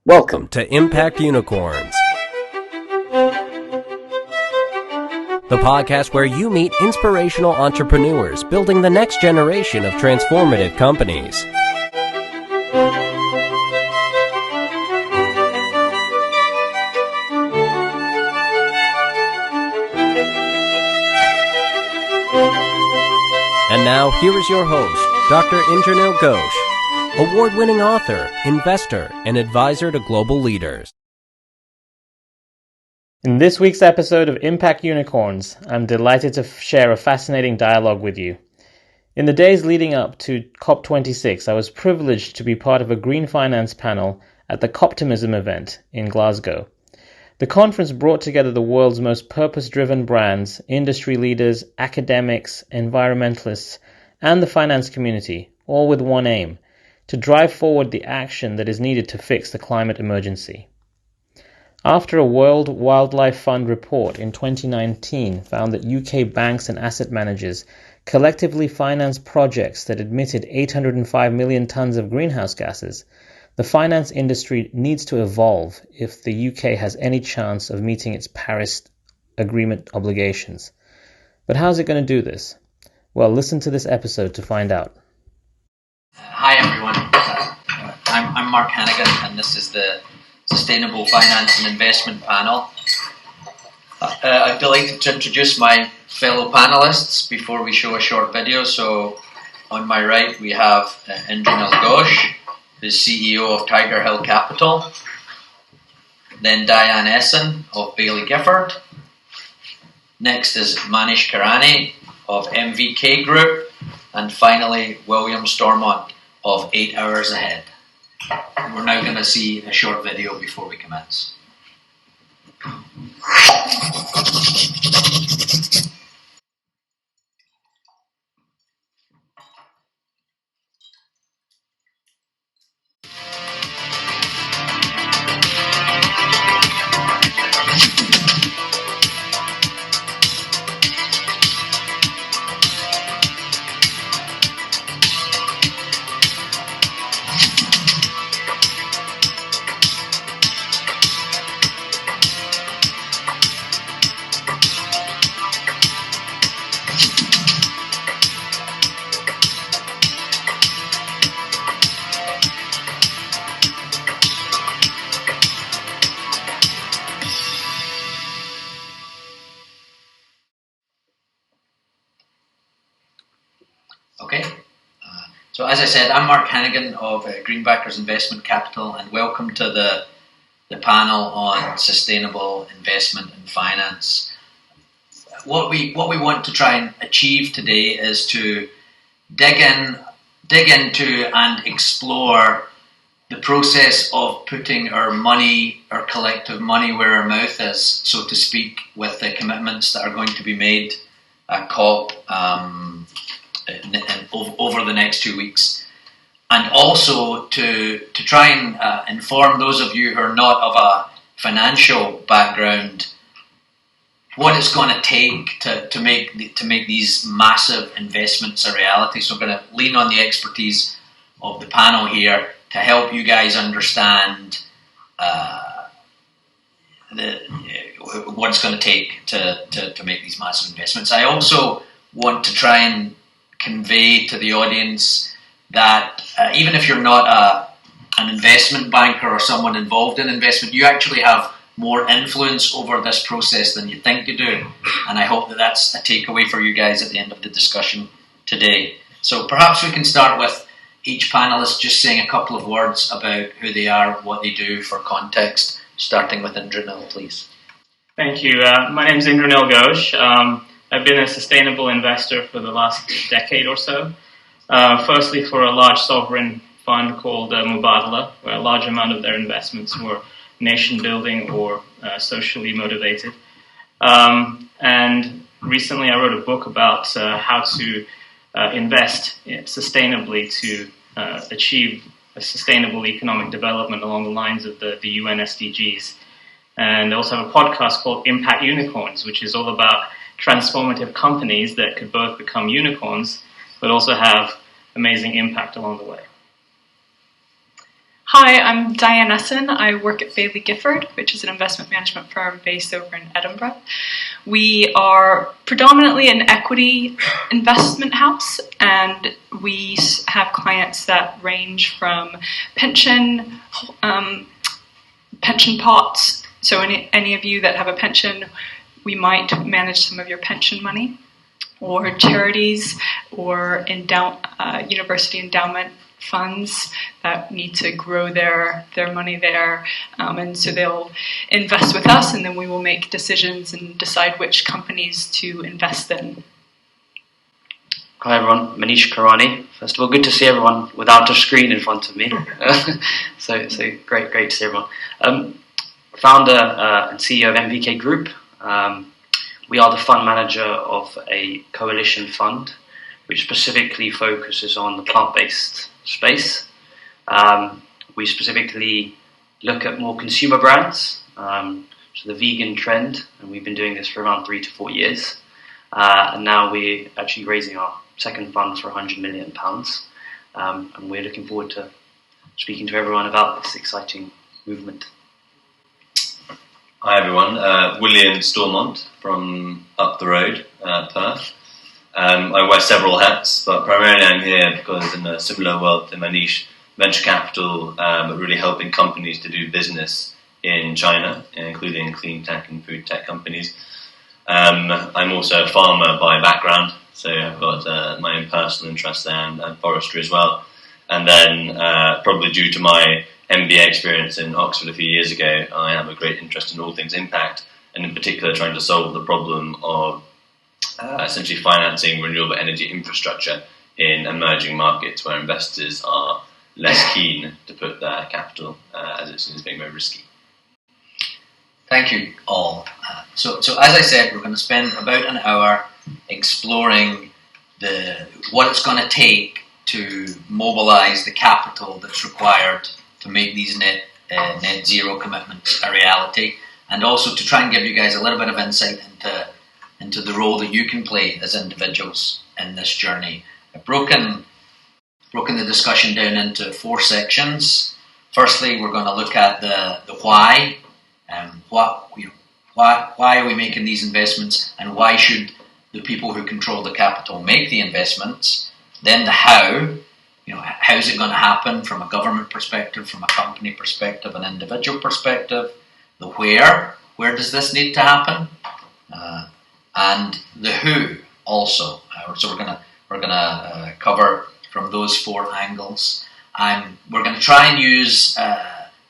Welcome to Impact Unicorns, the podcast where you meet inspirational entrepreneurs building the next generation of transformative companies. And now, here is your host, Dr. Indranil Ghosh, award-winning author, investor, and advisor to global leaders. In this week's episode of Impact Unicorns, I'm delighted to share a fascinating dialogue with you. In the days leading up to COP26, I was privileged to be part of a green finance panel at the COPtimism event in Glasgow. The conference brought together the world's most purpose-driven brands, industry leaders, academics, environmentalists, and the finance community, all with one aim: to drive forward the action that is needed to fix the climate emergency. After a World Wildlife Fund report in 2019 found that UK banks and asset managers collectively financed projects that emitted 805 million tons of greenhouse gases, the finance industry needs to evolve if the UK has any chance of meeting its Paris Agreement obligations. But how's it going to do this? Well, listen to this episode to find out. Hi everyone, I'm Mark Hannigan and this is the Sustainable Finance and Investment Panel. I'm delighted to introduce my fellow panelists before we show a short video. So on my right we have Indranil Ghosh, who's CEO of Tiger Hill Capital, then Diane Essen of Baillie Gifford. Next is Manish Karani of MVK Group, and finally William Stormont of 8 Hours Ahead. We're now going to see a short video before we commence. Okay, so as I said, I'm Mark Hannigan of Greenbackers Investment Capital, and welcome to the panel on sustainable investment and finance. What we want to try and achieve today is to dig into and explore the process of putting our money, our collective money, where our mouth is, so to speak, with the commitments that are going to be made at COP over the next 2 weeks, and also to try and inform those of you who are not of a financial background what it's going to take to make these massive investments a reality. So I'm going to lean on the expertise of the panel here to help you guys understand what it's going to take to make these massive investments. I also want to try and convey to the audience that even if you're not an investment banker or someone involved in investment, you actually have more influence over this process than you think you do. And I hope that that's a takeaway for you guys at the end of the discussion today. So perhaps we can start with each panelist just saying a couple of words about who they are, what they do for context, starting with Indranil, please. Thank you. My name is Indranil Ghosh. I've been a sustainable investor for the last decade or so. Firstly, for a large sovereign fund called Mubadala, where a large amount of their investments were nation-building or socially motivated. And recently I wrote a book about how to invest sustainably to achieve a sustainable economic development along the lines of the UN SDGs. And I also have a podcast called Impact Unicorns, which is all about transformative companies that could both become unicorns but also have amazing impact along the way. Hi, I'm Diane Essen. I work at Baillie Gifford, which is an investment management firm based over in Edinburgh. We are predominantly an equity investment house, and we have clients that range from pension pots. So any of you that have a pension, we might manage some of your pension money, or charities, or university endowment funds that need to grow their money there, and so they'll invest with us, and then we will make decisions and decide which companies to invest in. Hi everyone, Manish Karani. First of all, good to see everyone without a screen in front of me. so great to see everyone. Founder and CEO of MVK Group. We are the fund manager of a coalition fund which specifically focuses on the plant-based space. We specifically look at more consumer brands, so the vegan trend, and we've been doing this for around 3 to 4 years. And now we're actually raising our second fund for £100 million. And we're looking forward to speaking to everyone about this exciting movement. Hi everyone, William Stormont from up the road, Perth. I wear several hats, but primarily I'm here because in a similar world to Manish, venture capital, but really helping companies to do business in China, including clean tech and food tech companies. I'm also a farmer by background, so I've got my own personal interest there and forestry as well. And then probably due to my MBA experience in Oxford a few years ago, I have a great interest in all things impact, and in particular trying to solve the problem of essentially financing renewable energy infrastructure in emerging markets where investors are less keen to put their capital as it seems being very risky. Thank you all. So as I said, we're going to spend about an hour exploring what it's going to take to mobilise the capital that's required to make these net zero commitments a reality, and also to try and give you guys a little bit of insight into the role that you can play as individuals in this journey. I've broken the discussion down into 4 sections. Firstly, we're going to look at the why. Why are we making these investments, and why should the people who control the capital make the investments? Then the how. How is it going to happen from a government perspective, from a company perspective, an individual perspective? The where does this need to happen? And the who also. So we're gonna cover from those 4 angles. We're going to try and use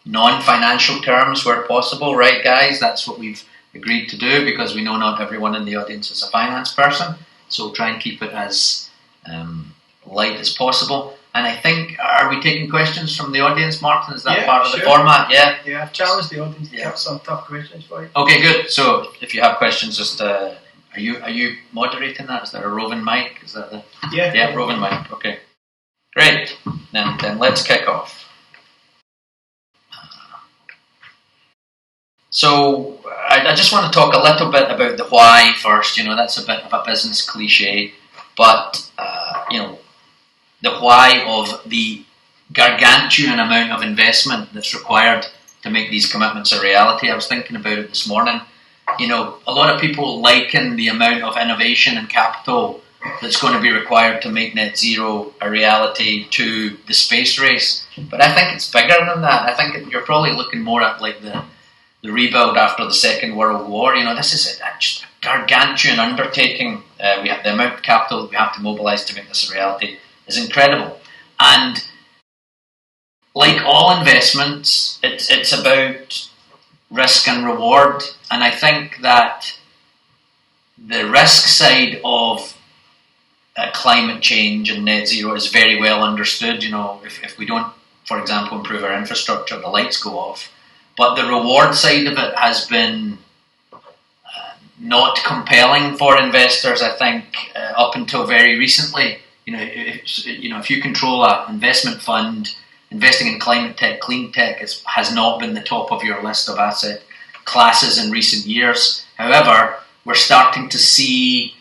non-financial terms where possible, right, guys? That's what we've agreed to do because we know not everyone in the audience is a finance person. So we'll try and keep it as light as possible. And I think, are we taking questions from the audience, Martin? Is that part of the format? Yeah? Yeah, I've challenged the audience to have some tough questions for you. Okay, good. So if you have questions, just are you moderating that? Is there a roving mic? Is that the roving mic? Okay, great. Then let's kick off. So I just want to talk a little bit about the why first. That's a bit of a business cliche, but the why of the gargantuan amount of investment that's required to make these commitments a reality. I was thinking about it this morning. A lot of people liken the amount of innovation and capital that's going to be required to make net zero a reality to the space race. But I think it's bigger than that. I think you're probably looking more at like the rebuild after the Second World War. This is just a gargantuan undertaking. We have the amount of capital that we have to mobilise to make this a reality is incredible. And like all investments, it's about risk and reward. And I think that the risk side of climate change and net zero is very well understood. If we don't, for example, improve our infrastructure, the lights go off. But the reward side of it has been not compelling for investors, I think, up until very recently. If you control an investment fund, investing in climate tech, clean tech has not been the top of your list of asset classes in recent years. However, we're starting to see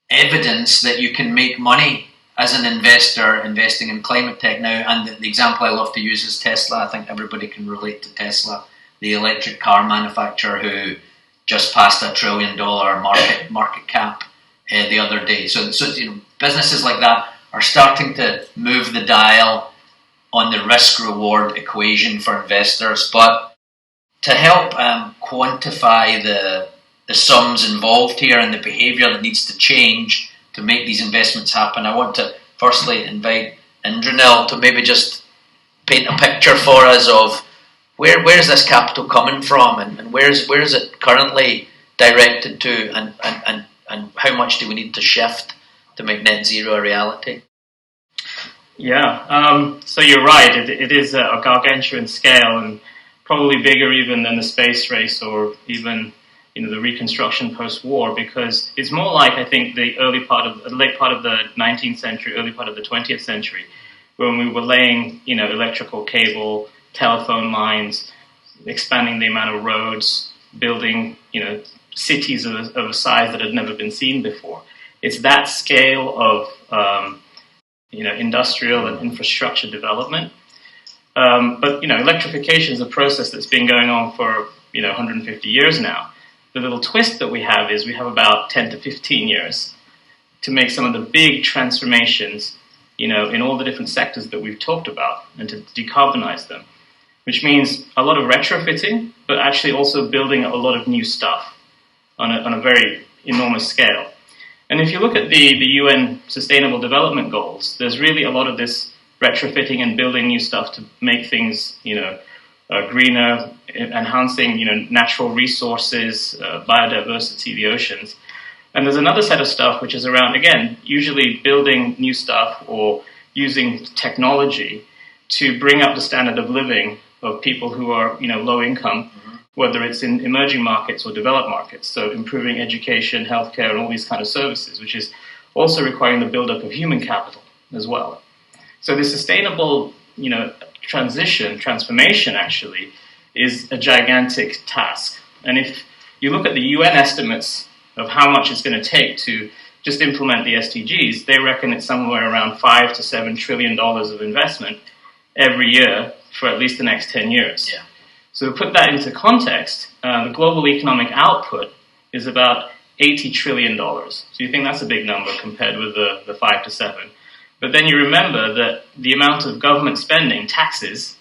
evidence that you can make money as an investor investing in climate tech now, and the example I love to use is Tesla. I think everybody can relate to Tesla, the electric car manufacturer who just passed $1 trillion market cap the other day. So businesses like that are starting to move the dial on the risk-reward equation for investors. But to help quantify the sums involved here and the behaviour that needs to change to make these investments happen, I want to firstly invite Indranil to maybe just paint a picture for us of where is this capital coming from, and where is it currently directed to, and how much do we need to shift to make net zero a reality? Yeah, so you're right. It is a gargantuan scale, and probably bigger even than the space race or even the reconstruction post-war, because it's more like, I think, the late part of the 19th century, early part of the 20th century, when we were laying electrical cable, telephone lines, expanding the amount of roads, building cities of a size that had never been seen before. It's that scale of industrial and infrastructure development. But electrification is a process that's been going on for 150 years now. The little twist that we have is we have about 10 to 15 years to make some of the big transformations, in all the different sectors that we've talked about, and to decarbonize them, which means a lot of retrofitting, but actually also building a lot of new stuff on a very enormous scale. And if you look at the UN Sustainable Development Goals, there's really a lot of this retrofitting and building new stuff to make things, greener, enhancing, natural resources, biodiversity, the oceans. And there's another set of stuff which is around, again, usually building new stuff or using technology to bring up the standard of living of people who are, low income, whether it's in emerging markets or developed markets. So improving education, healthcare, and all these kind of services, which is also requiring the buildup of human capital as well. So the sustainable, transformation actually is a gigantic task. And if you look at the UN estimates of how much it's going to take to just implement the SDGs, they reckon it's somewhere around $5 to $7 trillion of investment every year for at least the next 10 years. Yeah. So to put that into context, the global economic output is about $80 trillion. So you think that's a big number compared with the 5 to 7. But then you remember that the amount of government spending, taxes,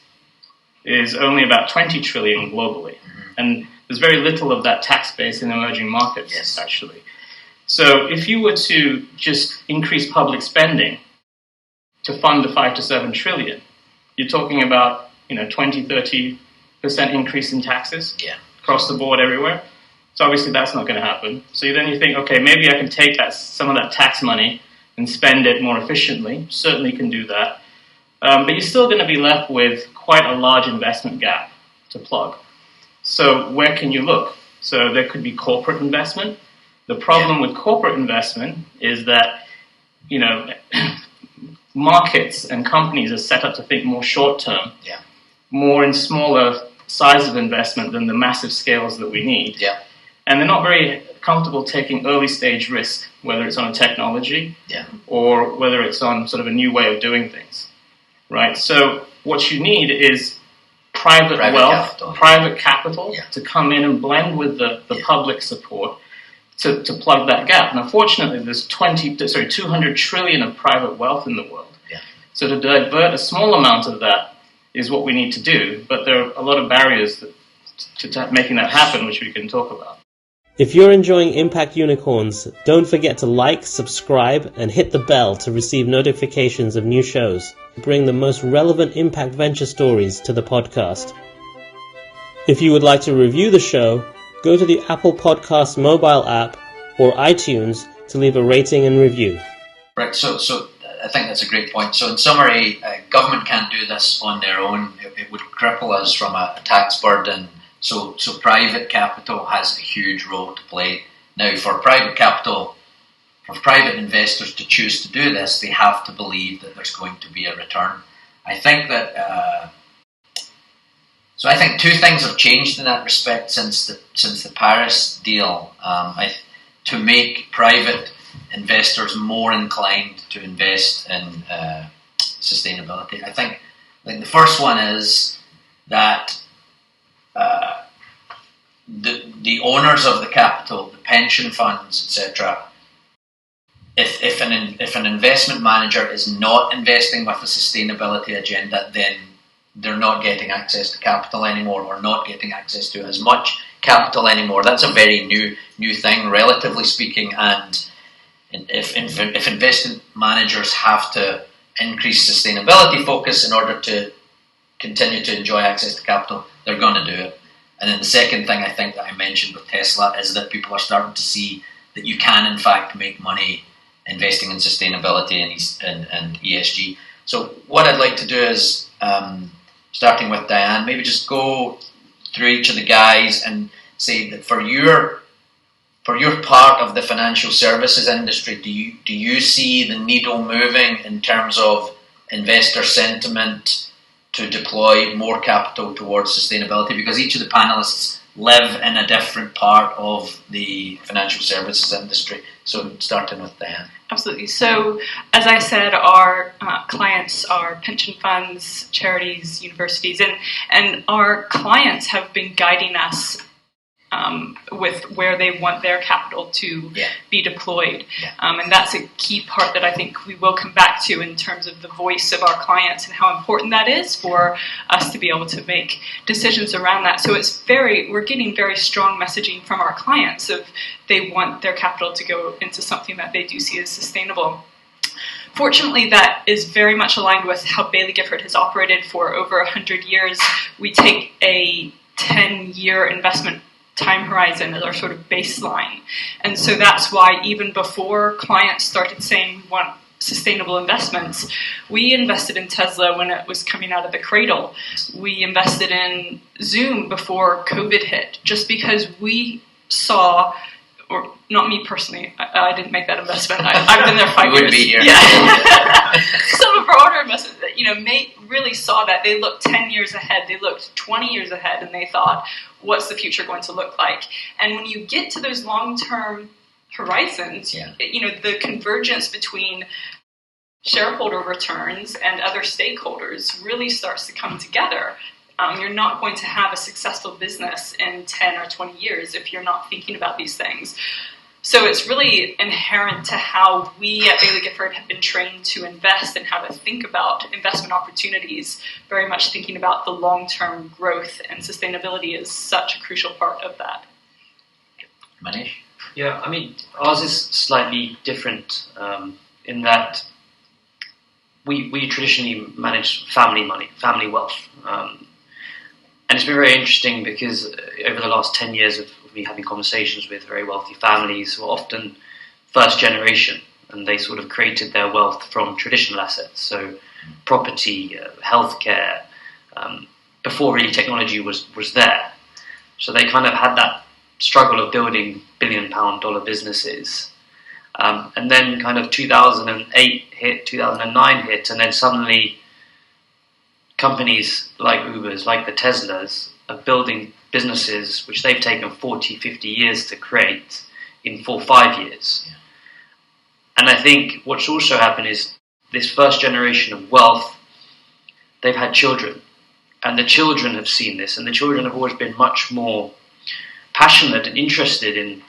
is only about 20 trillion globally. And there's very little of that tax base in emerging markets, actually. So if you were to just increase public spending to fund the 5 to 7 trillion, you're talking about 20-30% increase in taxes across the board everywhere. So obviously that's not going to happen. So then you think, okay, maybe I can take some of that tax money and spend it more efficiently. Certainly can do that. But you're still going to be left with quite a large investment gap to plug. So where can you look? So there could be corporate investment. The problem with corporate investment is that, markets and companies are set up to think more short-term, more in smaller size of investment than the massive scales that we need. And they're not very comfortable taking early-stage risk, whether it's on a technology or whether it's on sort of a new way of doing things, right? So what you need is private wealth, private capital to come in and blend with the public support to plug that gap. Now, fortunately, there's 200 trillion of private wealth in the world. So to divert a small amount of that is what we need to do, but there are a lot of barriers to making that happen, which we can talk about. If you're enjoying Impact Unicorns, don't forget to like, subscribe, and hit the bell to receive notifications of new shows. Bring the most relevant impact venture stories to the podcast. If you would like to review the show, go to the Apple Podcasts mobile app or iTunes to leave a rating and review. Right, so I think that's a great point. So in summary, government can't do this on their own. It would cripple us from a tax burden. So private capital has a huge role to play. Now, for private capital, for private investors to choose to do this, they have to believe that there's going to be a return. I think that I think two things have changed in that respect since the Paris deal. To make private investors more inclined to invest in sustainability. I think the first one is that the owners of the capital, the pension funds, etc., if an investment manager is not investing with a sustainability agenda, then they're not getting access to capital anymore, or not getting access to as much capital anymore. That's a very new thing, relatively speaking. And if investment managers have to increase sustainability focus in order to continue to enjoy access to capital, they're going to do it. And then the second thing I think that I mentioned with Tesla is that people are starting to see that you can in fact make money investing in sustainability and ESG. So what I'd like to do is, starting with Diane, maybe just go through each of the guys and say that for your part of the financial services industry, do you see the needle moving in terms of investor sentiment to deploy more capital towards sustainability? Because each of the panelists live in a different part of the financial services industry. So starting with Diane. Absolutely. So as I said, our clients are pension funds, charities, universities, and our clients have been guiding us with where they want their capital to be deployed. And that's a key part that I think we will come back to in terms of the voice of our clients and how important that is for us to be able to make decisions around that. So we're getting very strong messaging from our clients of they want their capital to go into something that they do see as sustainable. Fortunately, that is very much aligned with how Baillie Gifford has operated for over 100 years. We take a 10-year investment time horizon as our sort of baseline. And so that's why even before clients started saying we want sustainable investments, we invested in Tesla when it was coming out of the cradle. We invested in Zoom before COVID hit, just because we saw, or not me personally, I didn't make that investment. I've been there 5 years. You would be here. Yeah. Some of our older investors that really saw that. They looked 10 years ahead. They looked 20 years ahead, and they thought, what's the future going to look like? And when you get to those long-term horizons, the convergence between shareholder returns and other stakeholders really starts to come together. You're not going to have a successful business in 10 or 20 years if you're not thinking about these things. So it's really inherent to how we at Baillie Gifford have been trained to invest and how to think about investment opportunities, very much thinking about the long-term growth, and sustainability is such a crucial part of that. Manish? Yeah, I mean, ours is slightly different in that we traditionally manage family money, family wealth. And it's been very interesting because over the last 10 years of me having conversations with very wealthy families who are often first generation, and they sort of created their wealth from traditional assets, so property, healthcare, before really technology was there. So they kind of had that struggle of building billion-pound-dollar businesses. And then kind of 2008 hit, 2009 hit, and then suddenly companies like Ubers, like the Teslas, are building businesses which they've taken 40, 50 years to create in 4 or 5 years. Yeah. And I think what's also happened is this first generation of wealth, they've had children, and the children have seen this, and the children have always been much more passionate and interested in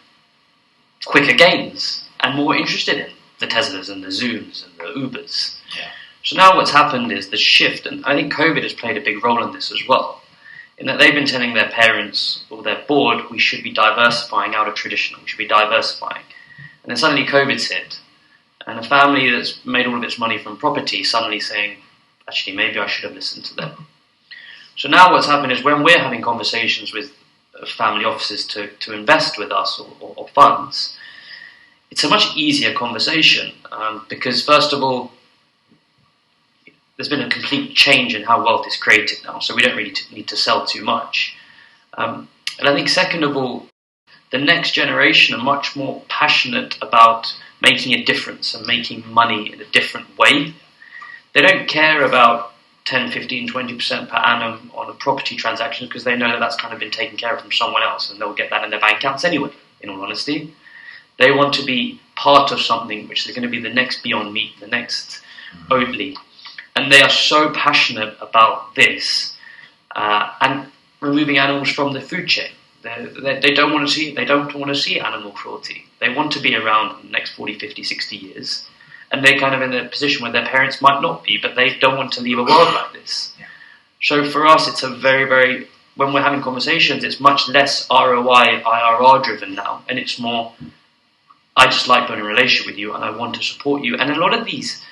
quicker gains, and more interested in the Teslas and the Zooms and the Ubers. Yeah. So now what's happened is the shift, and I think COVID has played a big role in this as well, in that they've been telling their parents or their board, we should be diversifying out of traditional, we should be diversifying. And then suddenly COVID's hit, and a family that's made all of its money from property suddenly saying, actually, maybe I should have listened to them. So now what's happened is when we're having conversations with family offices to invest with us or funds, it's a much easier conversation because, first of all, there's been a complete change in how wealth is created now, so we don't really need to sell too much. And I think, second of all, the next generation are much more passionate about making a difference and making money in a different way. They don't care about 10, 15, 20% per annum on a property transaction because they know that that's kind of been taken care of from someone else and they'll get that in their bank accounts anyway, in all honesty. They want to be part of something which is going to be the next Beyond Meat, the next Oatly. And they are so passionate about this and removing animals from the food chain. They don't want to see animal cruelty. They want to be around in the next 40, 50, 60 years. And they're kind of in a position where their parents might not be, but they don't want to leave a world like this. Yeah. So for us, it's a very, very, when we're having conversations, it's much less ROI, IRR driven now. And it's more, I just like building a relationship with you and I want to support you. And a lot of these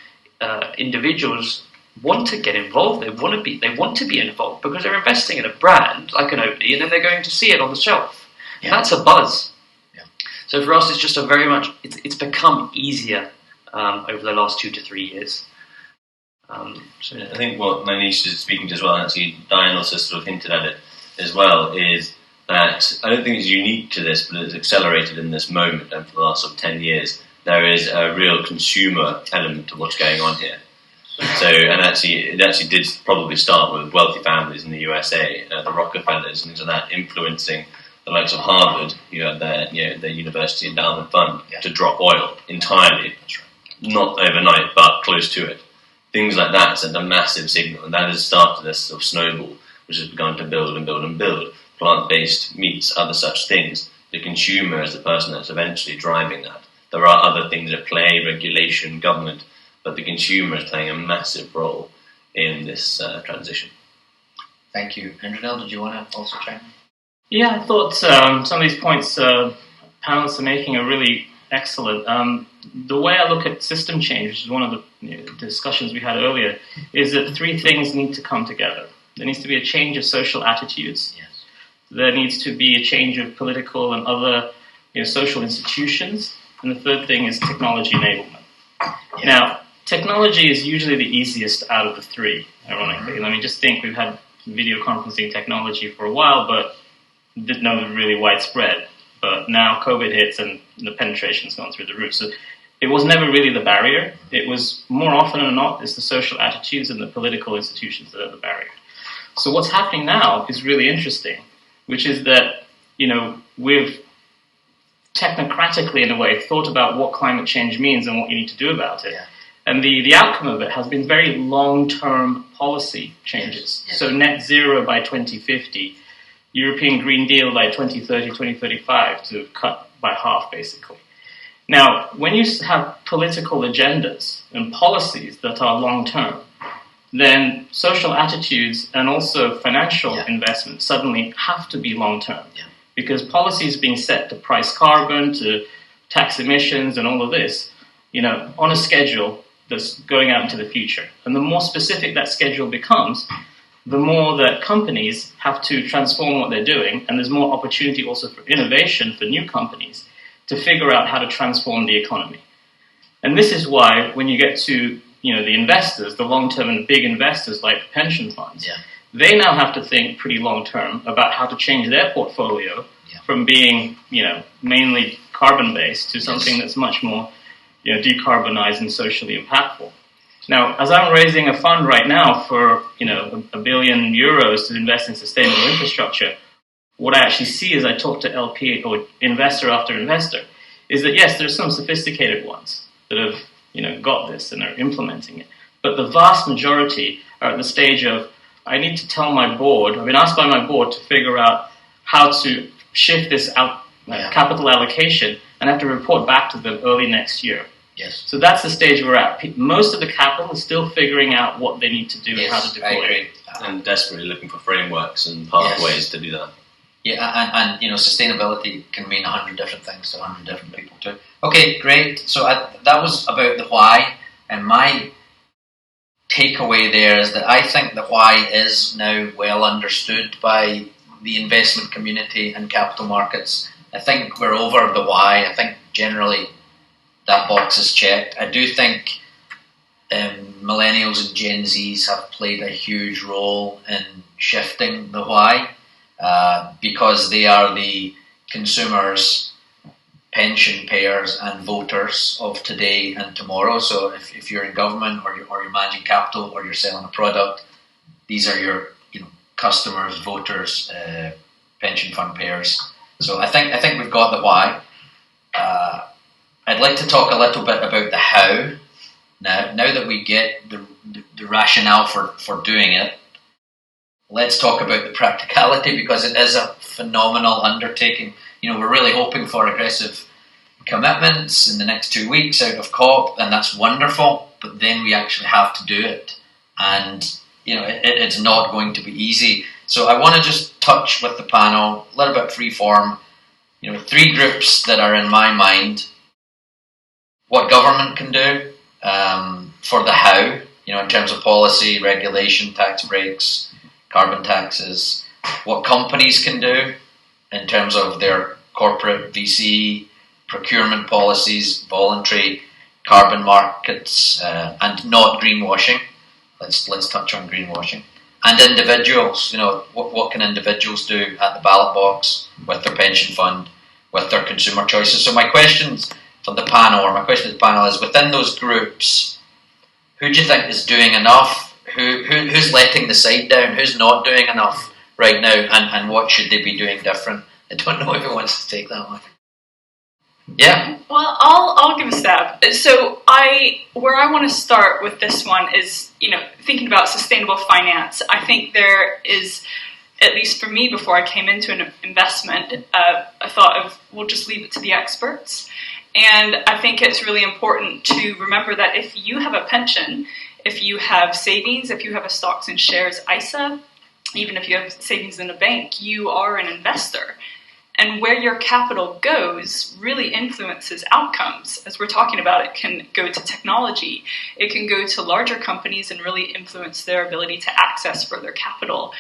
individuals want to get involved. They want to be involved because they're investing in a brand like an Oatly, and then they're going to see it on the shelf. Yeah. That's a buzz. Yeah. So for us, it's just it's become easier over the last 2 to 3 years. So I think what Manish is speaking to as well, and actually Diane also sort of hinted at it as well, is that I don't think it's unique to this, but it's accelerated in this moment, and for the last sort of 10 years, there is a real consumer element to what's going on here. So, and it actually did probably start with wealthy families in the USA, the Rockefellers and things like that, influencing the likes of Harvard, you had their University Endowment Fund, to drop oil entirely. That's right. Not overnight, but close to it. Things like that send a massive signal, and that has started this sort of snowball, which has begun to build and build and build. Plant-based meats, other such things. The consumer is the person that's eventually driving that. There are other things at play, regulation, government, but the consumer is playing a massive role in this transition. Thank you. And Renel, did you want to also chime in? Yeah, I thought some of these points panelists are making are really excellent. The way I look at system change, which is one of the discussions we had earlier, is that 3 things need to come together. There needs to be a change of social attitudes. Yes. There needs to be a change of political and other social institutions. And the third thing is technology enablement. Yeah. Now, technology is usually the easiest out of the 3, ironically. I mean, just think we've had video conferencing technology for a while, but didn't know it was really widespread. But now COVID hits and the penetration's gone through the roof. So it was never really the barrier. It was more often than not, it's the social attitudes and the political institutions that are the barrier. So what's happening now is really interesting, which is that, we've technocratically, in a way, thought about what climate change means and what you need to do about it. Yeah. And the outcome of it has been very long-term policy changes. Yes. So net zero by 2050, European Green Deal by 2030, 2035 to cut by half, basically. Now, when you have political agendas and policies that are long-term, then social attitudes and also financial investment suddenly have to be long-term. Yeah. Because policies being set to price carbon, to tax emissions and all of this, on a schedule that's going out into the future. And the more specific that schedule becomes, the more that companies have to transform what they're doing, and there's more opportunity also for innovation for new companies to figure out how to transform the economy. And this is why when you get to the investors, the long-term and big investors like pension funds, they now have to think pretty long-term about how to change their portfolio from being mainly carbon-based to something that's much more decarbonized and socially impactful. Now, as I'm raising a fund right now for, €1 billion to invest in sustainable infrastructure, what I actually see as I talk to LP or investor after investor is that, yes, there's some sophisticated ones that have, got this and are implementing it. But the vast majority are at the stage of, I need to tell my board, I've been asked by my board to figure out how to shift this capital allocation, and I have to report back to them early next year. Yes. So that's the stage we're at. Most of the capital is still figuring out what they need to do and how to deploy it. And desperately looking for frameworks and pathways to do that. Yeah, and sustainability can mean 100 different things to 100 different people too. Okay, great. So that was about the why, and my takeaway there is that I think the why is now well understood by the investment community and capital markets. I think we're over the why. I think generally that box is checked. I do think millennials and Gen Zs have played a huge role in shifting the why, because they are the consumers, pension payers and voters of today and tomorrow. So if you're in government or you're managing capital or you're selling a product, these are your customers, voters, pension fund payers. So I think we've got the why. I'd like to talk a little bit about the how. Now that we get the rationale for doing it, let's talk about the practicality, because it is a phenomenal undertaking. We're really hoping for aggressive commitments in the next 2 weeks out of COP, and that's wonderful, but then we actually have to do it. And, it's not going to be easy. So I want to just touch with the panel, a little bit free form, 3 groups that are in my mind. What government can do for the how, in terms of policy, regulation, tax breaks, carbon taxes. What companies can do in terms of their corporate VC procurement policies, voluntary carbon markets, and not greenwashing. Let's touch on greenwashing. And individuals, what can individuals do at the ballot box, with their pension fund, with their consumer choices? So my question to the panel is, within those groups, who do you think is doing enough? Who's letting the side down? Who's not doing enough right now? And what should they be doing different? I don't know if who wants to take that one. Yeah. Well, I'll give a stab. So where I want to start with this one is, thinking about sustainable finance. I think there is, at least for me, before I came into an investment, I thought of, we'll just leave it to the experts. And I think it's really important to remember that if you have a pension, if you have savings, if you have a stocks and shares ISA, even if you have savings in a bank, you are an investor. And where your capital goes really influences outcomes. As we're talking about, it can go to technology. It can go to larger companies and really influence their ability to access further capital.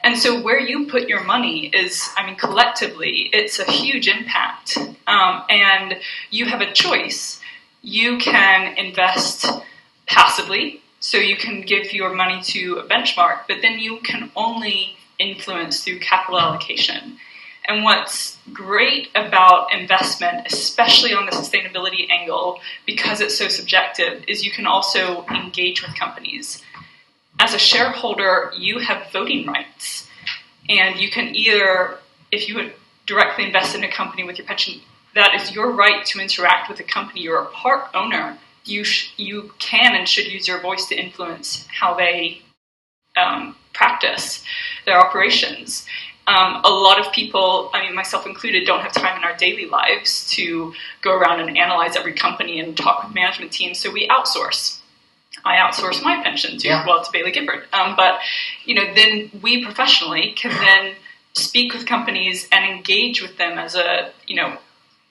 And so where you put your money is, collectively, it's a huge impact. And you have a choice. You can invest passively, so you can give your money to a benchmark, but then you can only influence through capital allocation. And what's great about investment, especially on the sustainability angle, because it's so subjective, is you can also engage with companies. As a shareholder, you have voting rights. And you can either, if you would directly invest in a company with your pension, that is your right to interact with the company. You're a part owner. You can and should use your voice to influence how they practice their operations. A lot of people, myself included, don't have time in our daily lives to go around and analyze every company and talk with management teams, so we outsource. I outsource my pension to Bailey Gifford. But then we professionally can then speak with companies and engage with them as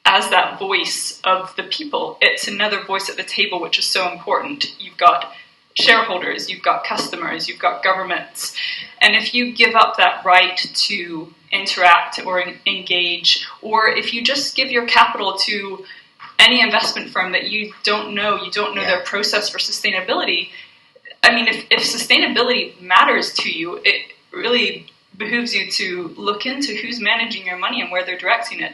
as that voice of the people. It's another voice at the table, which is so important. You've got shareholders, you've got customers, you've got governments. And if you give up that right to interact or engage, or if you just give your capital to any investment firm that you don't know their process for sustainability, if sustainability matters to you, it really behooves you to look into who's managing your money and where they're directing it.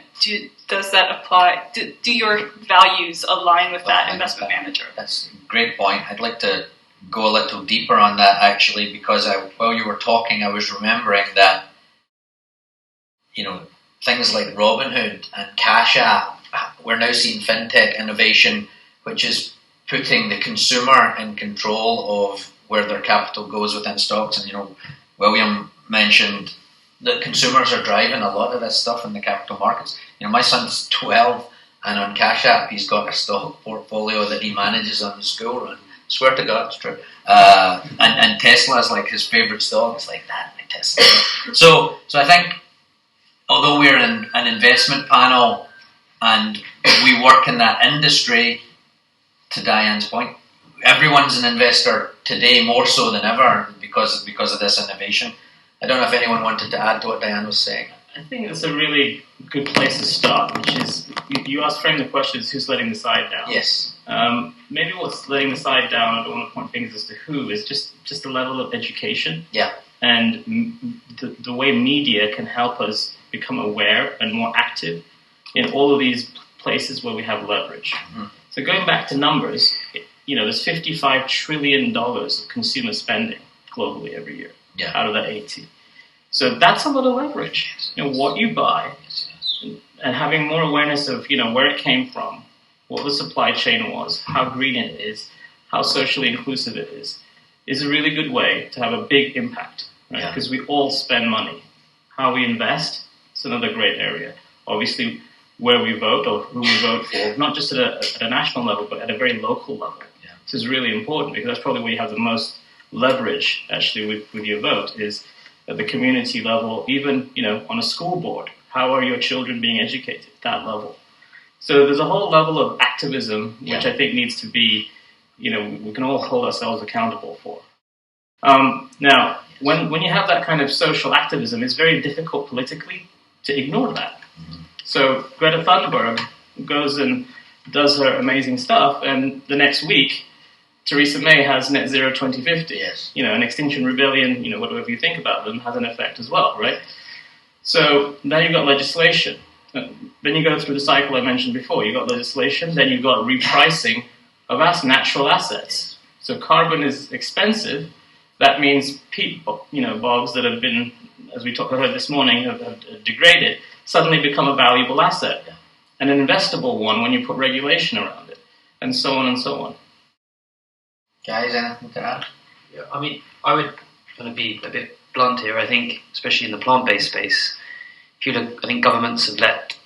Does that apply? Do your values align with that investment manager? That's a great point. I'd like to go a little deeper on that, actually, because while you were talking, I was remembering that, things like Robinhood and Cash App, we're now seeing fintech innovation, which is putting the consumer in control of where their capital goes within stocks. And, William mentioned that consumers are driving a lot of this stuff in the capital markets. My son's 12, and on Cash App, he's got a stock portfolio that he manages on the school run. Swear to God, it's true. And Tesla is like his favorite stock. It's like that, my Tesla. So I think, although we're in an investment panel and we work in that industry, to Diane's point, everyone's an investor today more so than ever because of this innovation. I don't know if anyone wanted to add to what Diane was saying. I think that's a really good place to start, which is, you frame the question as who's letting the side down. Yes. Maybe what's letting the side down, I don't want to point fingers as to who, is just the level of education. Yeah. And the way media can help us become aware and more active in all of these places where we have leverage. Mm-hmm. So going back to numbers, there's $55 trillion of consumer spending globally every year out of that 80. So that's a lot of leverage. What you buy and having more awareness of where it came from, what the supply chain was, how green it is, how socially inclusive it is a really good way to have a big impact, right? Because we all spend money. How we invest is another great area. Obviously, where we vote or who we vote for, not just at a national level, but at a very local level. Yeah. This is really important because that's probably where you have the most leverage, actually, with your vote, is at the community level, even, on a school board. How are your children being educated at that level? So there's a whole level of activism, which I think needs to be, we can all hold ourselves accountable for. Now, when you have that kind of social activism, it's very difficult politically to ignore that. So Greta Thunberg goes and does her amazing stuff, and the next week, Theresa May has net zero 2050. Yes. An Extinction Rebellion, whatever you think about them, has an effect as well, right? So now you've got legislation. Then you go through the cycle I mentioned before. You've got legislation, then you've got repricing of natural assets. So carbon is expensive. That means peat, bogs that have been, as we heard this morning, have degraded, suddenly become a valuable asset. And an investable one when you put regulation around it, and so on and so on. Guys, anything to add? Yeah, I would kind of be a bit blunt here. I think, especially in the plant-based space, if you look, I think governments have let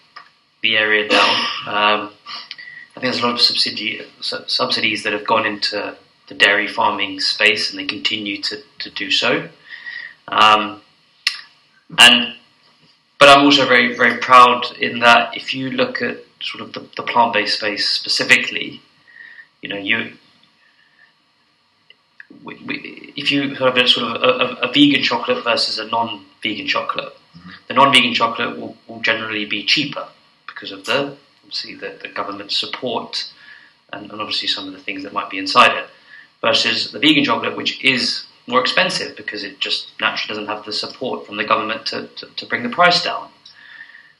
the area down. I think there's a lot of subsidies that have gone into the dairy farming space, and they continue to do so. But I'm also very, very proud in that if you look at sort of the plant-based space specifically, if you have a vegan chocolate versus a non-vegan chocolate, the non-vegan chocolate will generally be cheaper because of the government support and obviously some of the things that might be inside it, versus the vegan chocolate, which is more expensive because it just naturally doesn't have the support from the government to bring the price down.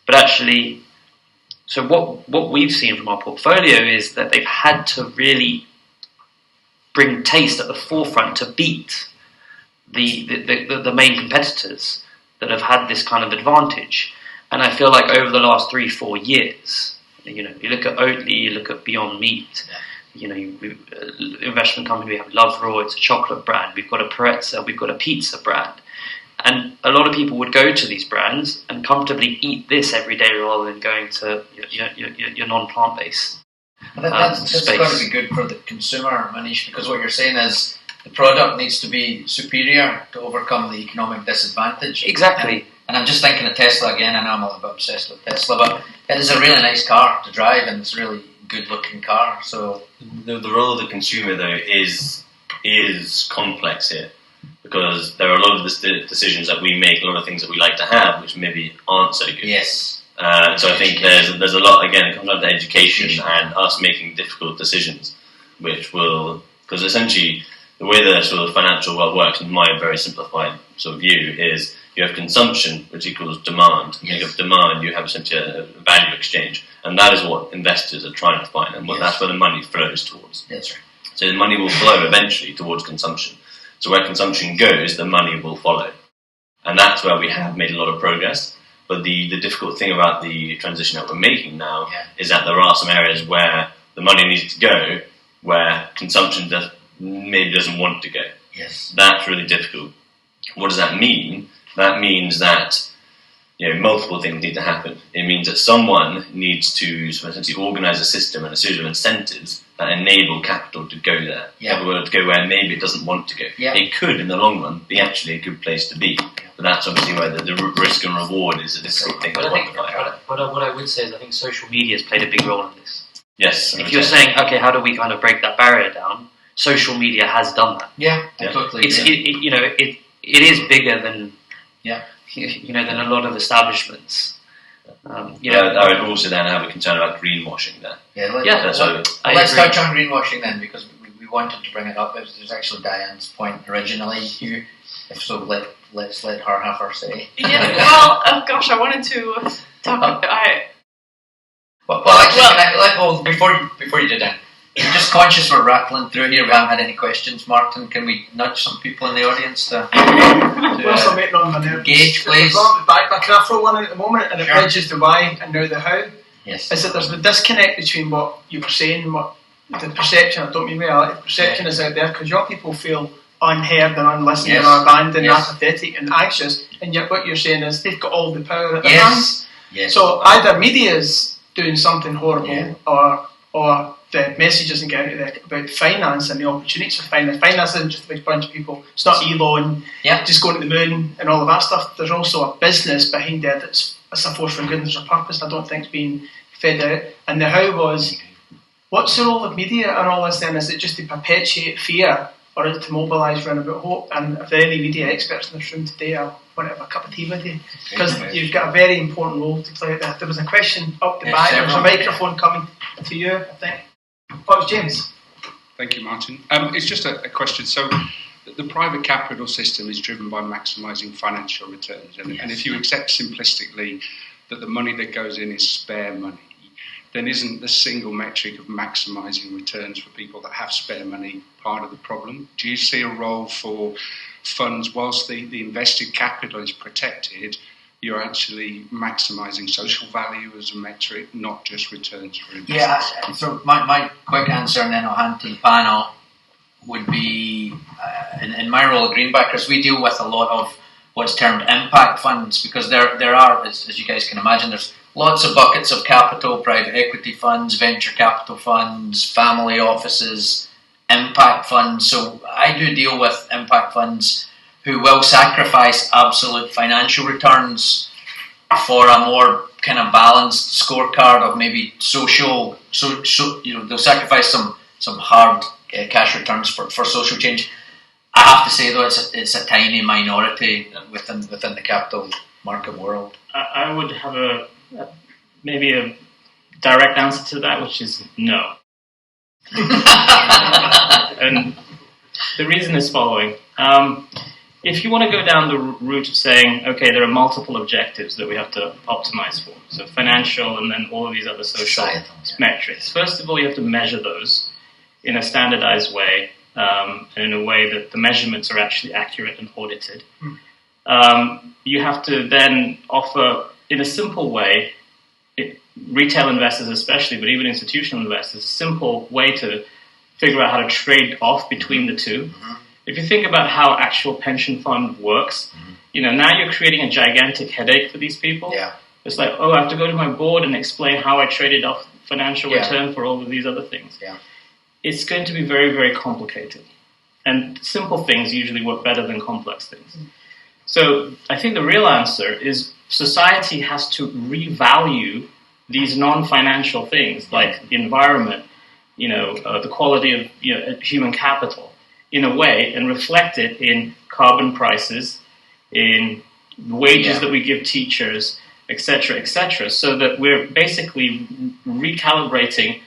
But actually, so what we've seen from our portfolio is that they've had to really bring taste at the forefront to beat the main competitors that have had this kind of advantage. And I feel like over the last 3-4 years, you look at Oatly, you look at Beyond Meat, investment company, we have Love Raw, it's a chocolate brand, we've got a Perezza, we've got a pizza brand. And a lot of people would go to these brands and comfortably eat this every day rather than going to your non-plant-based That's got to be good for the consumer, Manish, because what you're saying is the product needs to be superior to overcome the economic disadvantage. Exactly. And I'm just thinking of Tesla again. I know I'm a little bit obsessed with Tesla, but it is a really nice car to drive, and it's a really good-looking car. So the role of the consumer, though, is complex here, because there are a lot of the decisions that we make, a lot of things that we like to have, which maybe aren't so good. Yes. So I think there's a lot, again, it comes down to education and us making difficult decisions, which will, because essentially the way the sort of financial world works, in my very simplified sort of view, is you have consumption, which equals demand. Yes. You have demand, you have essentially a value exchange, and that is what investors are trying to find, and that's where the money flows towards. That's right. So the money will flow eventually towards consumption. So where consumption goes, the money will follow. And that's where we have made a lot of progress. But the difficult thing about the transition that we're making now is that there are some areas where the money needs to go, where consumption maybe doesn't want to go. Yes. That's really difficult. What does that mean? That means that multiple things need to happen. It means that someone needs to essentially organise a system and a series of incentives that enable capital to go there. To go where maybe it doesn't want to go. It could, in the long run, be actually a good place to be. But that's obviously where the risk and reward is a difficult thing to quantify. What I would say is I think social media has played a big role in this. Yes. If you're saying, okay, how do we kind of break that barrier down? Social media has done that. Yeah, totally. It is bigger than than a lot of establishments. I would also then have a concern about greenwashing there. Let's touch on greenwashing then, because we wanted to bring it up. It was actually Diane's point originally. Let's let her have her say. I wanted to talk. Before you do that, I'm just conscious we're rattling through here. We haven't had any questions, Martin. Can we nudge some people in the audience to engage, please? Can I throw one in at the moment, and it bridges the why and now the how? Yes. is that there's the disconnect between what you were saying and what the perception, I don't mean well, the perception is out there because young people feel unheard and unlistened Yes. or abandoned, Yes. apathetic and anxious, and yet what you're saying is they've got all the power at their Yes. hands. Yes. So either media's doing something horrible, Yeah. or the message isn't getting out about finance and the opportunities for finance. Finance isn't just a big bunch of people. It's not Elon just going to the moon and all of that stuff. There's also a business behind it that's a force for good and there's a purpose I don't think is being fed out. And the how was, what's the role of media and all this then? Is it just to perpetuate fear or is it to mobilise around about hope? And if there are any media experts in this room today, I'll want to have a cup of tea with you because you've got a very important role to play there. There was a question up the back. There was a microphone coming to you, I think. Oh, it was James. Thank you, Martin. It's just a question. So the private capital system is driven by maximising financial returns. And if you accept simplistically that the money that goes in is spare money, then isn't the single metric of maximising returns for people that have spare money part of the problem? Do you see a role for funds, whilst the invested capital is protected, you're actually maximising social value as a metric, not just returns for investors? Yeah, so my quick answer, and then I'll hand to the panel, would be, in my role at Greenbackers, we deal with a lot of what's termed impact funds, because there are, as you guys can imagine, there's lots of buckets of capital, private equity funds, venture capital funds, family offices, impact funds. So I do deal with impact funds who will sacrifice absolute financial returns for a more kind of balanced scorecard of maybe social, they'll sacrifice some hard cash returns for social change. I have to say though, it's a tiny minority within the capital market world. I would have maybe a direct answer to that, which is no. And the reason is following. If you want to go down the route of saying, okay, there are multiple objectives that we have to optimize for, so financial and then all of these other social metrics. First of all, you have to measure those in a standardized way, and in a way that the measurements are actually accurate and audited. You have to then offer, in a simple way, retail investors especially, but even institutional investors, a simple way to figure out how to trade off between the two. If you think about how actual pension fund works, now you're creating a gigantic headache for these people. It's like, I have to go to my board and explain how I traded off financial return for all of these other things. It's going to be very, very complicated. And simple things usually work better than complex things. So I think the real answer is society has to revalue these non-financial things like the environment, the quality of human capital in a way and reflect it in carbon prices, in wages that we give teachers, etc., so that we're basically recalibrating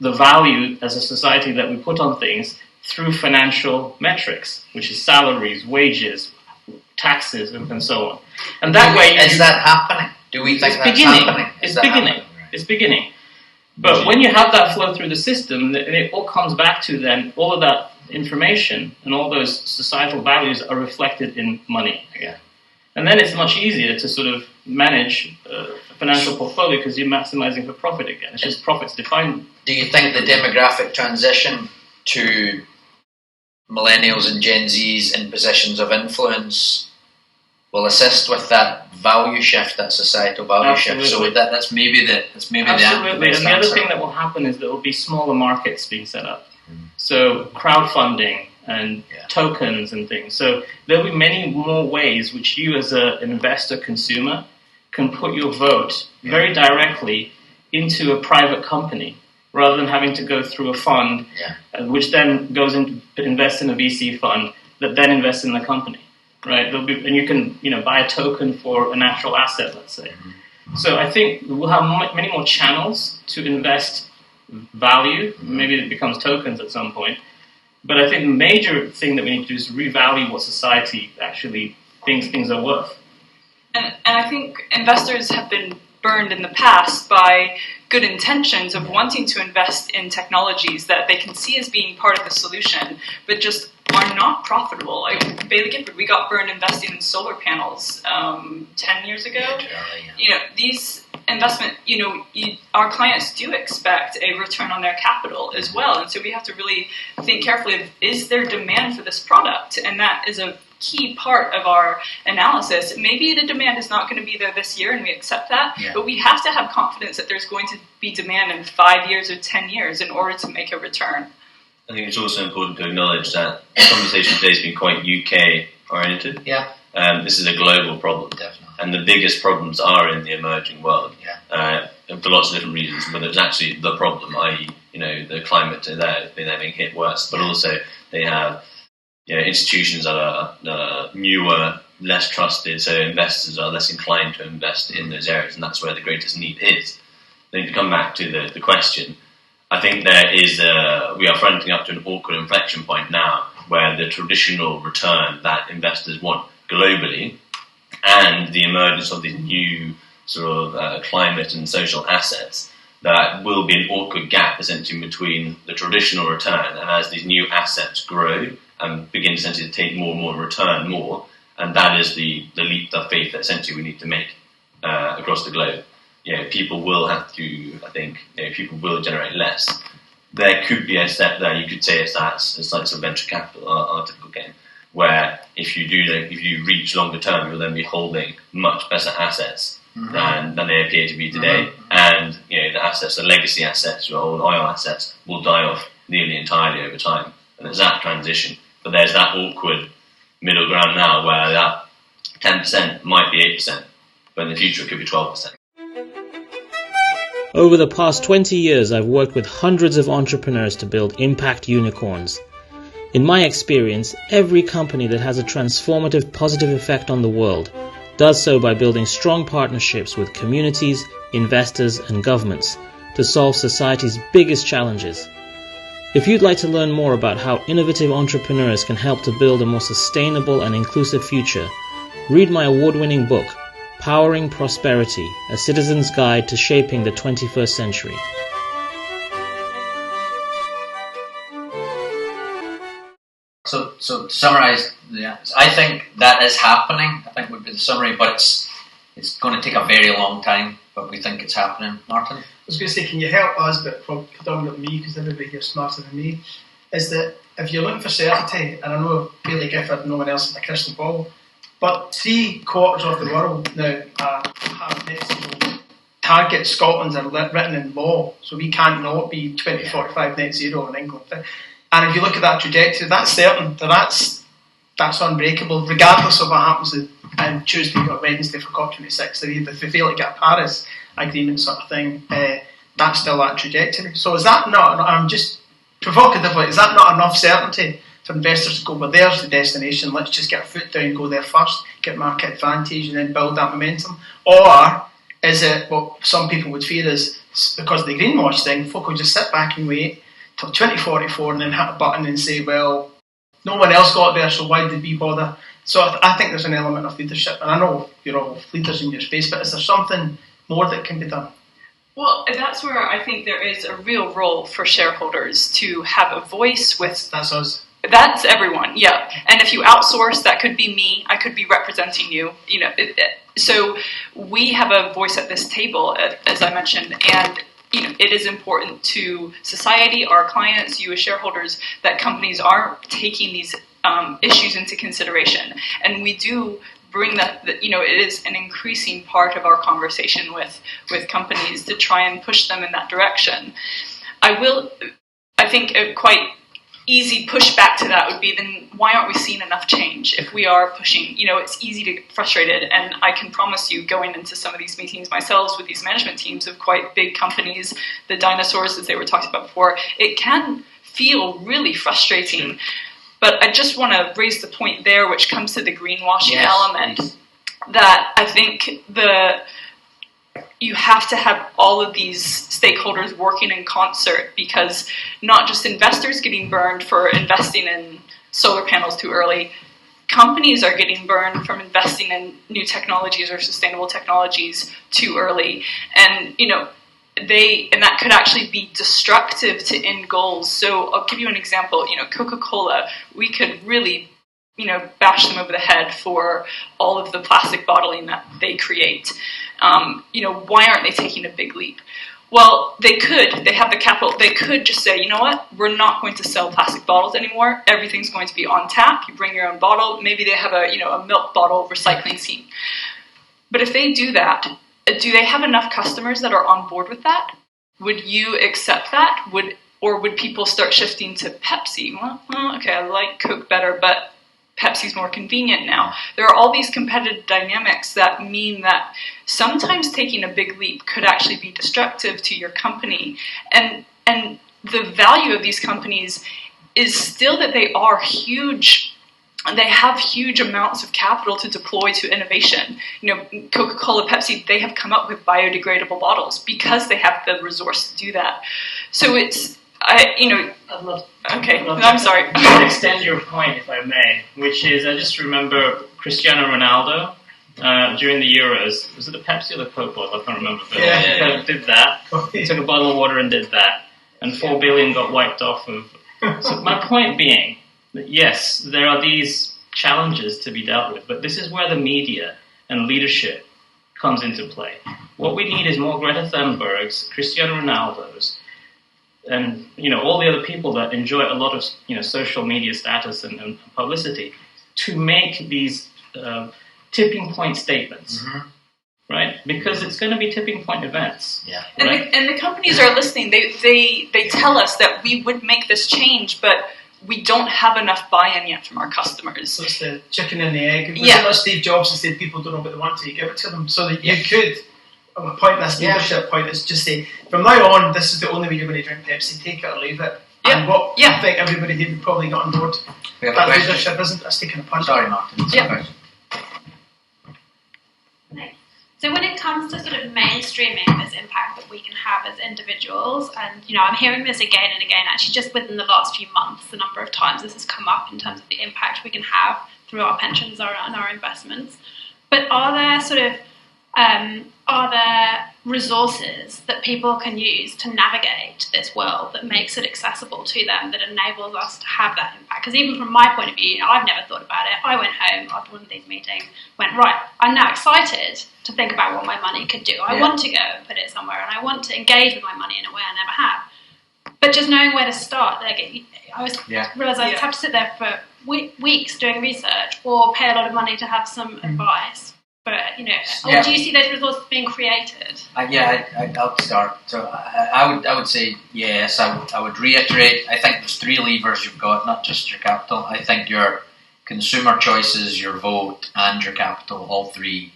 the value as a society that we put on things through financial metrics, which is salaries, wages, taxes, and so on. And that way, is that happening? Do we think that's happening? It's beginning. But when you have that flow through the system, it all comes back to then all of that information and all those societal values are reflected in money again. And then it's much easier to sort of manage a financial portfolio because you're maximizing for profit again. It's just profits defined. Do you think the demographic transition to millennials and Gen Zs in positions of influence will assist with that value shift, that societal value shift? So that's maybe the Absolutely. And the other thing that will happen is there will be smaller markets being set up. So crowdfunding and tokens and things. So there will be many more ways which you as an investor consumer can put your vote very directly into a private company rather than having to go through a fund which then goes into invest in a VC fund that then invests in the company. Right? And you can buy a token for a natural asset, let's say. So I think we'll have many more channels to invest value. Maybe it becomes tokens at some point. But I think the major thing that we need to do is revalue what society actually thinks things are worth. And I think investors have been burned in the past by good intentions of wanting to invest in technologies that they can see as being part of the solution, but just are not profitable. Like Bailey Gifford, we got burned investing in solar panels 10 years ago. These investment, our clients do expect a return on their capital as well. And so we have to really think carefully of, is there demand for this product? And that is a key part of our analysis. Maybe the demand is not going to be there this year, and we accept that, but we have to have confidence that there's going to be demand in 5 years or 10 years in order to make a return. I think it's also important to acknowledge that the conversation today has been quite UK oriented. Yeah. This is a global problem. Definitely. And the biggest problems are in the emerging world. Yeah. For lots of different reasons, but it's actually the problem, i.e., the climate there, they're being hit worse, but also they have institutions that are newer, less trusted, so investors are less inclined to invest in those areas, and that's where the greatest need is. Then to come back to the question, I think we are fronting up to an awkward inflection point now where the traditional return that investors want globally and the emergence of these new sort of climate and social assets, that will be an awkward gap essentially between the traditional return and as these new assets grow and begin essentially to take more and more and return more, and that is the leap of faith that essentially we need to make across the globe. People will have to, I think, people will generate less. There could be a step there, you could say it's like some venture capital, our typical game, where if you reach longer term, you'll then be holding much better assets than they appear to be today, and the assets, the legacy assets, your old oil assets, will die off nearly entirely over time, and there's that transition. But there's that awkward middle ground now where that 10% might be 8%, but in the future it could be 12%. Over the past 20 years, I've worked with hundreds of entrepreneurs to build impact unicorns. In my experience, every company that has a transformative positive effect on the world does so by building strong partnerships with communities, investors, and governments to solve society's biggest challenges. If you'd like to learn more about how innovative entrepreneurs can help to build a more sustainable and inclusive future, read my award-winning book, Powering Prosperity, A Citizen's Guide to Shaping the 21st Century. So to summarise, I think that is happening, I think would be the summary, but it's going to take a very long time, but we think it's happening. Martin? I was going to say, can you help us, but predominantly me, because everybody here's smarter than me, is that if you're looking for certainty, and I know Bailey Gifford and no one else has a crystal ball, but 3/4 of the world now have net zero targets. Scotland's are written in law, so we can't not be 2045 net zero in England. And if you look at that trajectory, that's certain, that's unbreakable, regardless of what happens on Tuesday or Wednesday for COP26. If we fail to get a Paris agreement sort of thing, that's still that trajectory. So is that not, I'm just provocatively, is that not enough certainty for investors to go, well, there's the destination, let's just get our foot down, go there first, get market advantage and then build that momentum? Or is it what some people would fear is, because of the greenwash thing, folk will just sit back and wait till 2044 and then hit a button and say, well, no one else got there, so why did we bother? So I think there's an element of leadership, and I know you're all leaders in your space, but is there something more that can be done? Well, that's where I think there is a real role for shareholders to have a voice with. That's us. That's everyone, yeah. And if you outsource, that could be me. I could be representing you. So we have a voice at this table, as I mentioned, and it is important to society, our clients, you as shareholders, that companies are taking these issues into consideration. And we do bring that, it is an increasing part of our conversation with companies to try and push them in that direction. I think a quite easy pushback to that would be, then why aren't we seeing enough change if we are pushing? It's easy to get frustrated, and I can promise you, going into some of these meetings myself with these management teams of quite big companies, the dinosaurs as they were talked about before, it can feel really frustrating. But I just want to raise the point there, which comes to the greenwashing element, that I think you have to have all of these stakeholders working in concert, because not just investors getting burned for investing in solar panels too early, companies are getting burned from investing in new technologies or sustainable technologies too early. And, and that could actually be destructive to end goals. So I'll give you an example. Coca-Cola, we could really bash them over the head for all of the plastic bottling that they create. Why aren't they taking a big leap? Well, they could. They have the capital. They could just say, you know what? We're not going to sell plastic bottles anymore. Everything's going to be on tap. You bring your own bottle. Maybe they have a milk bottle recycling scheme. But if they do that, do they have enough customers that are on board with that? Would you accept that? Or would people start shifting to Pepsi? Well, okay, I like Coke better, but Pepsi's more convenient now. There are all these competitive dynamics that mean that sometimes taking a big leap could actually be destructive to your company. And the value of these companies is still that they are huge. They have huge amounts of capital to deploy to innovation. Coca-Cola, Pepsi, they have come up with biodegradable bottles because they have the resource to do that. So I'm sorry. To extend your point, if I may, which is, I just remember Cristiano Ronaldo during the Euros. Was it the Pepsi or the Coke bottle? I can't remember. But did that. Took a bottle of water and did that. And 4 billion got wiped off of. So my point being that yes, there are these challenges to be dealt with, but this is where the media and leadership comes into play. What we need is more Greta Thunbergs, Cristiano Ronaldos, and all the other people that enjoy a lot of social media status and publicity to make these tipping point statements, right? Because it's going to be tipping point events. Yeah. Right? And the companies are listening. They tell us that we would make this change, but we don't have enough buy-in yet from our customers. So it's the chicken and the egg. Was it not Steve Jobs who said people don't know what they want until you give it to them? So that you could. A point, this leadership point is just say, from now on, this is the only way you're going to drink Pepsi. Take it or leave it. Yeah. And what I think everybody here would probably get on board. That leadership isn't us taking a punch. Sorry, Martin. Yeah. So when it comes to sort of mainstreaming this impact that we can have as individuals, and I'm hearing this again and again, actually just within the last few months, the number of times this has come up in terms of the impact we can have through our pensions and our investments. But are there resources that people can use to navigate this world that makes it accessible to them, that enables us to have that impact? Because even from my point of view, I've never thought about it. I went home after one of these meetings, went, right, I'm now excited to think about what my money could do. I want to go and put it somewhere, and I want to engage with my money in a way I never have. But just knowing where to start, realised I have to sit there for weeks doing research or pay a lot of money to have some advice. But, or do you see those resources being created? I'll start. So I would say yes. I would reiterate. I think there's 3 levers you've got, not just your capital. I think your consumer choices, your vote, and your capital, all 3,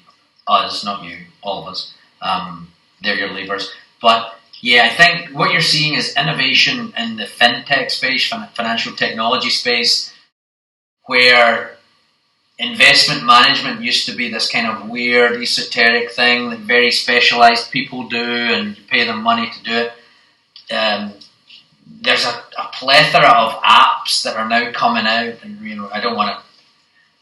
us, not you, all of us, they're your levers. But I think what you're seeing is innovation in the fintech space, financial technology space, where investment management used to be this kind of weird, esoteric thing that very specialised people do, and you pay them money to do it. There's a plethora of apps that are now coming out, and I don't want to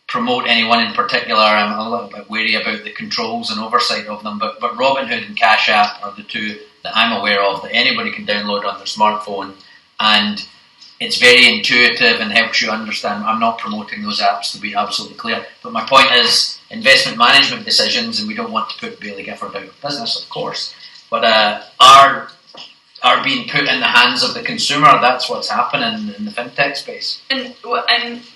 promote anyone in particular. I'm a little bit wary about the controls and oversight of them, but Robinhood and Cash App are the 2 that I'm aware of that anybody can download on their smartphone, and it's very intuitive and helps you understand. I'm not promoting those apps, to be absolutely clear. But my point is investment management decisions, and we don't want to put Bailey Gifford out of business, of course, but are being put in the hands of the consumer. That's what's happening in the fintech space. And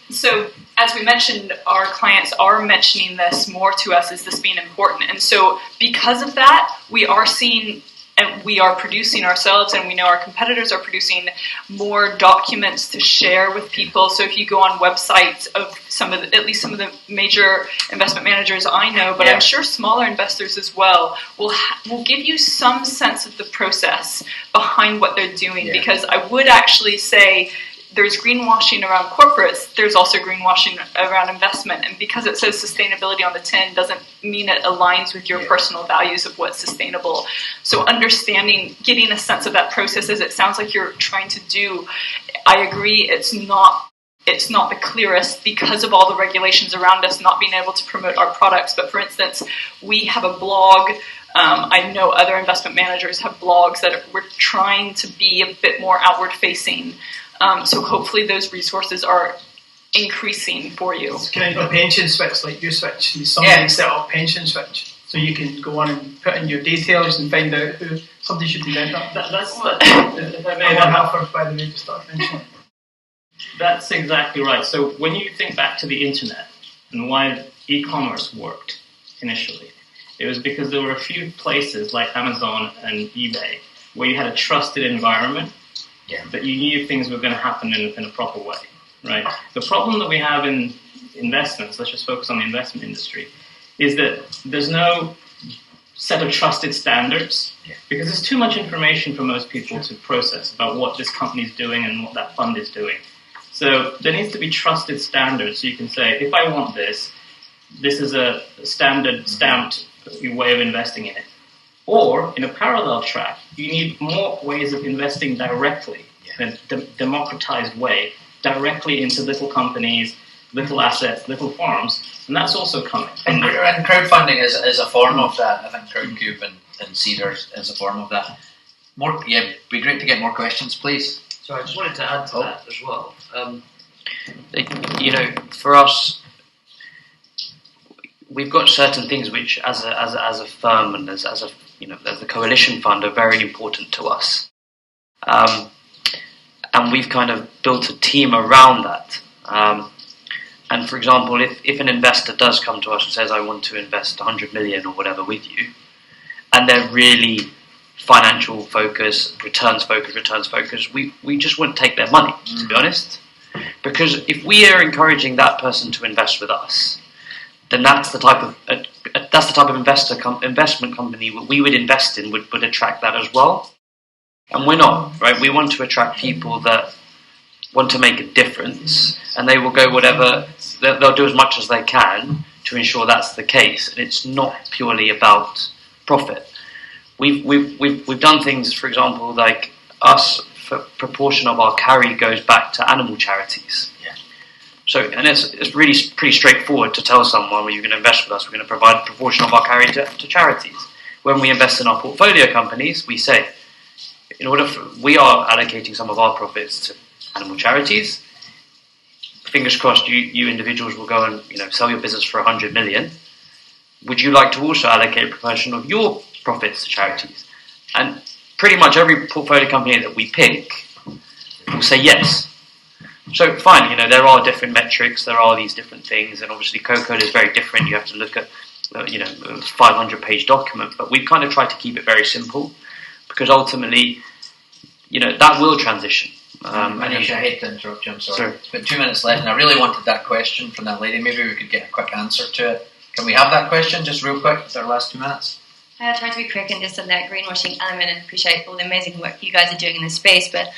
so, as we mentioned, our clients are mentioning this more to us as this being important. And so because of that, we are seeing, and we are producing ourselves, and we know our competitors are producing more documents to share with people. So if you go on websites of at least some of the major investment managers I know, but I'm sure smaller investors as well, will give you some sense of the process behind what they're doing. Because I would actually say there's greenwashing around corporates, there's also greenwashing around investment. And because it says sustainability on the tin doesn't mean it aligns with your personal values of what's sustainable. So understanding, getting a sense of that process, as it sounds like you're trying to do, I agree it's not the clearest because of all the regulations around us not being able to promote our products. But for instance, we have a blog. I know other investment managers have blogs that we're trying to be a bit more outward facing. So hopefully those resources are increasing for you. It's kind of a pension switch, like you switch. Somebody set up pension switch, so you can go on and put in your details and find out who somebody should invent that. That's by the way, to start mentioning. That's exactly right. So when you think back to the internet and why e-commerce worked initially, it was because there were a few places like Amazon and eBay where you had a trusted environment that you knew things were going to happen in a proper way, right? The problem that we have in investments, let's just focus on the investment industry, is that there's no set of trusted standards because there's too much information for most people to process about what this company is doing and what that fund is doing. So there needs to be trusted standards so you can say, if I want this is a standard stamped way of investing in it. Or, in a parallel track, you need more ways of investing directly, in a democratized way, directly into little companies, little assets, little farms, and that's also coming. And crowdfunding is a form of that. I think Crowdcube and Cedar is a form of that. It'd be great to get more questions, please. So I just wanted to add to that as well. For us, we've got certain things which, as a firm and as the coalition fund, are very important to us, and we've kind of built a team around that. And for example, if an investor does come to us and says, "I want to invest 100 million or whatever with you," and they're really financial focused, returns focused, we just wouldn't take their money, to be honest, because if we are encouraging that person to invest with us, then that's the type of investment company we would invest in would attract that as well. And we're not, right? We want to attract people that want to make a difference, and they will go they'll do as much as they can to ensure that's the case. And it's not purely about profit. We've done things, for example, like us. For proportion of our carry goes back to animal charities. So, and it's really pretty straightforward to tell someone, well, you're going to invest with us, we're going to provide a proportion of our carry to charities. When we invest in our portfolio companies, we say, we are allocating some of our profits to animal charities. Fingers crossed, you individuals will go and sell your business for 100 million. Would you like to also allocate a proportion of your profits to charities? And pretty much every portfolio company that we pick will say yes. So fine, there are different metrics, there are these different things, and obviously COCOD is very different. You have to look at, a 500-page document, but we kind of try to keep it very simple because ultimately, that will transition. Manish, I hate to interrupt you, I'm sorry. But 2 minutes left, and I really wanted that question from that lady. Maybe we could get a quick answer to it. Can we have that question just real quick? It's our last 2 minutes. I'll try to be quick and just on that greenwashing element, and appreciate all the amazing work you guys are doing in this space. But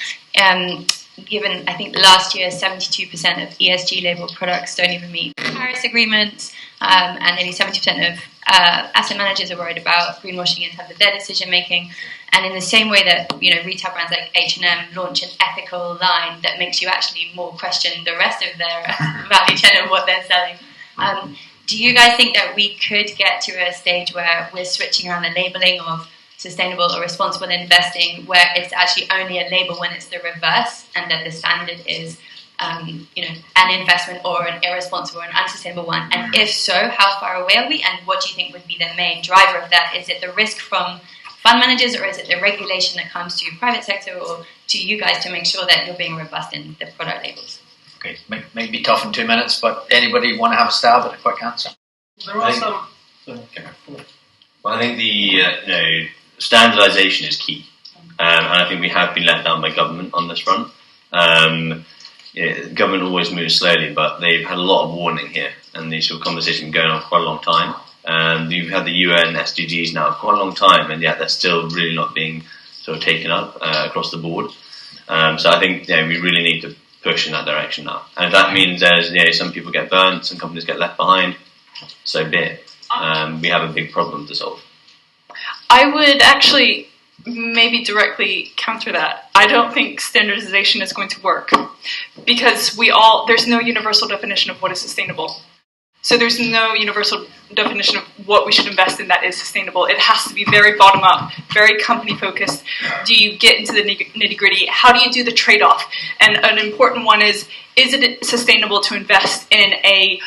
given, I think last year, 72% of ESG labeled products don't even meet Paris agreements, and nearly 70% of asset managers are worried about greenwashing in terms of their decision making. And in the same way that retail brands like H&M launch an ethical line that makes you actually more question the rest of their value chain and what they're selling. Do you guys think that we could get to a stage where we're switching around the labeling of sustainable or responsible investing, where it's actually only a label when it's the reverse, and that the standard is, an investment or an irresponsible or an unsustainable one? And if so, how far away are we? And what do you think would be the main driver of that? Is it the risk from fund managers, or is it the regulation that comes to private sector or to you guys to make sure that you're being robust in the product labels? Okay, might be tough in 2 minutes, but anybody want to have a stab at a quick answer? There are some. Well, I think the standardisation is key, and I think we have been let down by government on this front. Government always moves slowly, but they've had a lot of warning here, and these sort of conversations have been going on for quite a long time. You've had the UN SDGs now for quite a long time, and yet they're still really not being sort of taken up across the board. So I think we really need to push in that direction now. And if that means there's some people get burnt, some companies get left behind, so be it. We have a big problem to solve. I would actually maybe directly counter that. I don't think standardization is going to work because there's no universal definition of what is sustainable. So there's no universal definition of what we should invest in that is sustainable. It has to be very bottom up, very company focused. Do you get into the nitty gritty? How do you do the trade off? And an important one is it sustainable to invest in a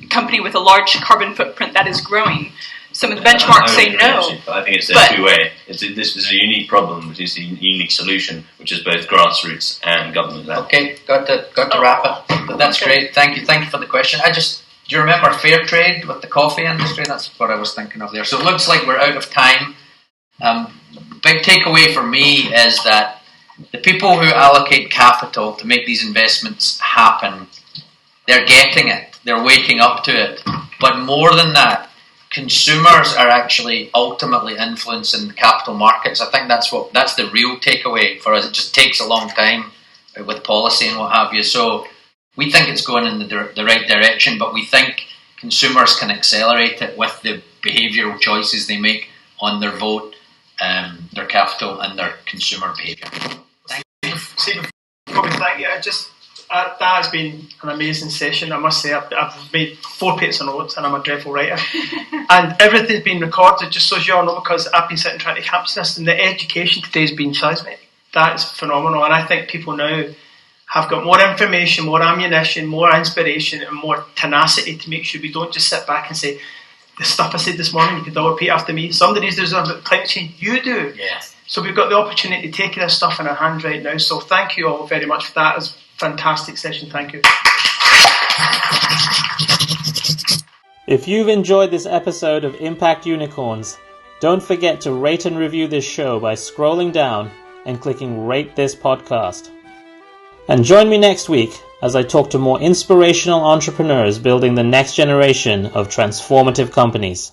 company with a large carbon footprint that is growing? Some of the benchmarks say no. I think it's a two-way. This is a unique problem, which is a unique solution, which is both grassroots and government led. Okay, got to wrap up. But that's great. Thank you for the question. Do you remember fair trade with the coffee industry? That's what I was thinking of there. So it looks like we're out of time. Big takeaway for me is that the people who allocate capital to make these investments happen, they're getting it. They're waking up to it. But more than that, consumers are actually ultimately influencing the capital markets. I think that's the real takeaway for us. It just takes a long time with policy and what have you. So we think it's going in the right direction, but we think consumers can accelerate it with the behavioural choices they make on their vote, their capital, and their consumer behaviour. Thank you. That has been an amazing session, I must say. I've made 4 pages of notes, and I'm a dreadful writer. And everything's been recorded, just so you all know, because I've been sitting trying to capture this, and the education today has been seismic. That is phenomenal, and I think people now have got more information, more ammunition, more inspiration, and more tenacity to make sure we don't just sit back and say, the stuff I said this morning, you could all repeat after me. Somebody's doing something about climate change. You do. Yeah. So we've got the opportunity to take this stuff in our hands right now. So thank you all very much for that. It was a fantastic session. Thank you. If you've enjoyed this episode of Impact Unicorns, don't forget to rate and review this show by scrolling down and clicking Rate This Podcast. And join me next week as I talk to more inspirational entrepreneurs building the next generation of transformative companies.